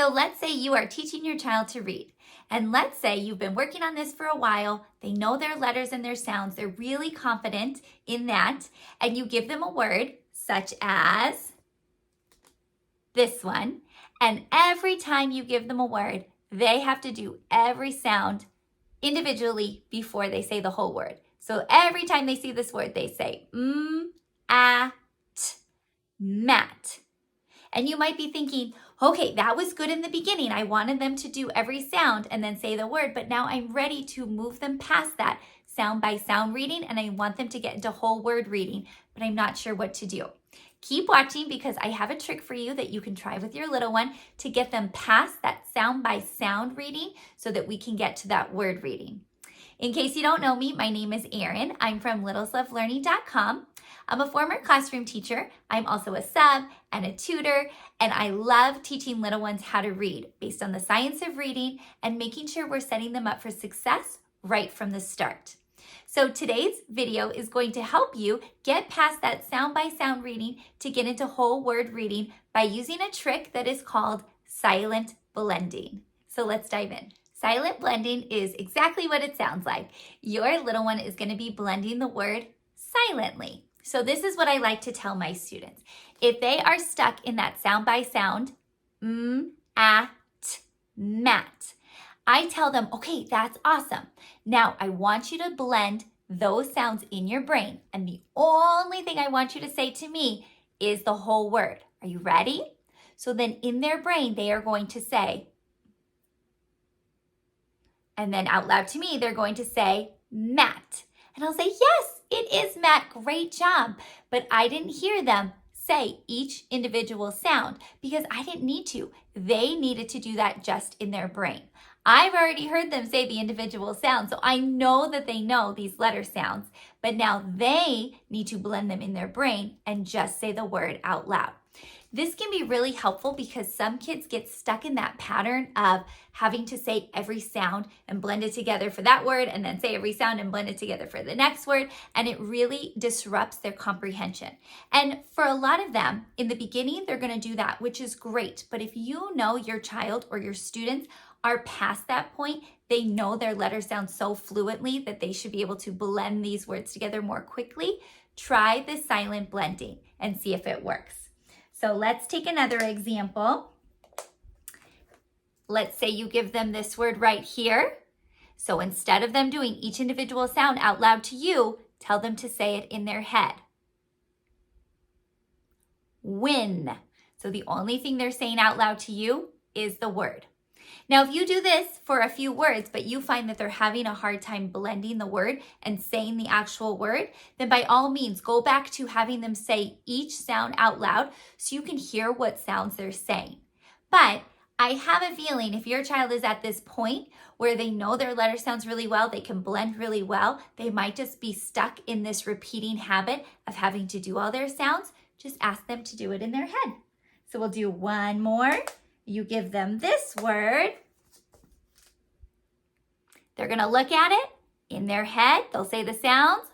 So let's say you are teaching your child to read. And let's say you've been working on this for a while. They know their letters and their sounds. They're really confident in that. And you give them a word such as this one. And every time you give them a word, they have to do every sound individually before they say the whole word. So every time they see this word, they say at, mat. And you might be thinking, okay, that was good in the beginning. I wanted them to do every sound and then say the word, but now I'm ready to move them past that sound by sound reading, and I want them to get into whole word reading, but I'm not sure what to do. Keep watching because I have a trick for you that you can try with your little one to get them past that sound by sound reading so that we can get to that word reading. In case you don't know me, my name is Erin. I'm from littleslovelearning.com. I'm a former classroom teacher. I'm also a sub and a tutor, and I love teaching little ones how to read based on the science of reading and making sure we're setting them up for success right from the start. So today's video is going to help you get past that sound by sound reading to get into whole word reading by using a trick that is called silent blending. So let's dive in. Silent blending is exactly what it sounds like. Your little one is going to be blending the word silently. So this is what I like to tell my students. If they are stuck in that sound by sound, at, mat, I tell them, okay, that's awesome. Now I want you to blend those sounds in your brain. And the only thing I want you to say to me is the whole word. Are you ready? So then in their brain, they are going to say, and then out loud to me, they're going to say mat. And I'll say, yes, it is mat. Great job. But I didn't hear them say each individual sound because I didn't need to. They needed to do that just in their brain. I've already heard them say the individual sounds, so I know that they know these letter sounds, but now they need to blend them in their brain and just say the word out loud. This can be really helpful because some kids get stuck in that pattern of having to say every sound and blend it together for that word and then say every sound and blend it together for the next word, and it really disrupts their comprehension. And for a lot of them, in the beginning, they're going to do that, which is great. But if you know your child or your students are past that point, they know their letters sound so fluently that they should be able to blend these words together more quickly, try the silent blending and see if it works. So let's take another example. Let's say you give them this word right here. So instead of them doing each individual sound out loud to you, tell them to say it in their head. Win. So the only thing they're saying out loud to you is the word. Now, if you do this for a few words, but you find that they're having a hard time blending the word and saying the actual word, then by all means, go back to having them say each sound out loud so you can hear what sounds they're saying. But I have a feeling if your child is at this point where they know their letter sounds really well, they can blend really well, they might just be stuck in this repeating habit of having to do all their sounds. Just ask them to do it in their head. So we'll do one more. You give them this word. They're going to look at it in their head. They'll say the sounds.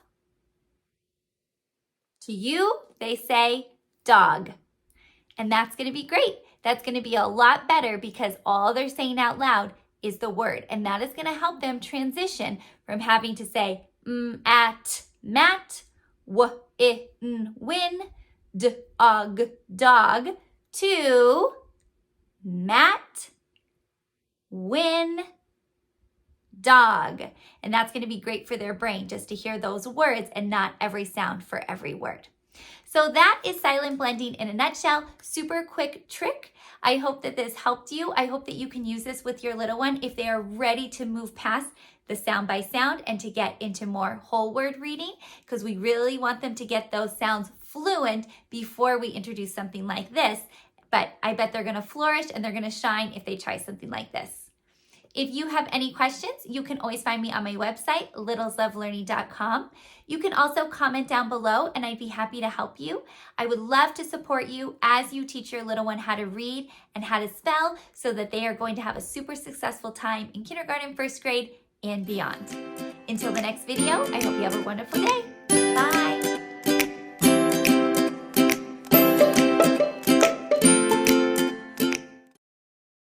To you, they say dog. And that's going to be great. That's going to be a lot better because all they're saying out loud is the word. And that is going to help them transition from having to say at, mat, in, win, dog, to mat, win, dog. And that's going to be great for their brain just to hear those words and not every sound for every word. So that is silent blending in a nutshell. Super quick trick. I hope that this helped you. I hope that you can use this with your little one if they are ready to move past the sound by sound and to get into more whole word reading, because we really want them to get those sounds fluent before we introduce something like this. But I bet they're going to flourish and they're going to shine if they try something like this. If you have any questions, you can always find me on my website, littleslovelearning.com. You can also comment down below and I'd be happy to help you. I would love to support you as you teach your little one how to read and how to spell so that they are going to have a super successful time in kindergarten, first grade, and beyond. Until the next video, I hope you have a wonderful day. Bye.